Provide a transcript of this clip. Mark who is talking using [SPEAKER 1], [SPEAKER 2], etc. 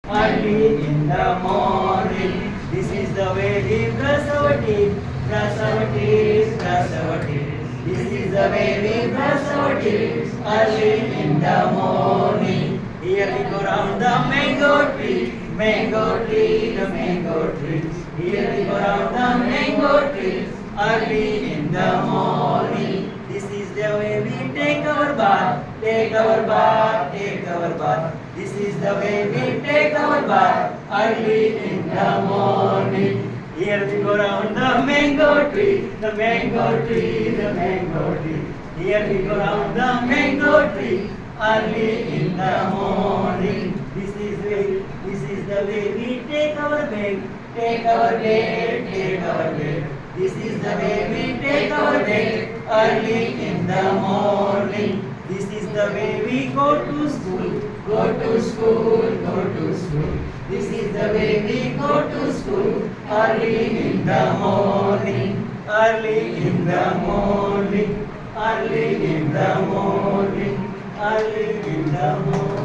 [SPEAKER 1] Early in the morning, this is the way we brush our teeth, brush our teeth, brush our teeth. This is the way we brush our teeth, early in the morning. Here we go round the mango tree, mango tree, the mango tree. Here we go round the mango tree, early in the morning. This is the way we take our bath, take our bath, take our bath. This is the way we take our bath early in the morning. Here we go round the mango tree, the mango tree, the mango tree. Here we go round the mango tree early in the morning. This is the way we take our bed, take our bed, take our bed. This is the way we take our bed early in the morning. This is the way we go to school, go to school, go to school. This is the way we go to school early in the morning, early in the morning, early in the morning, early in the morning.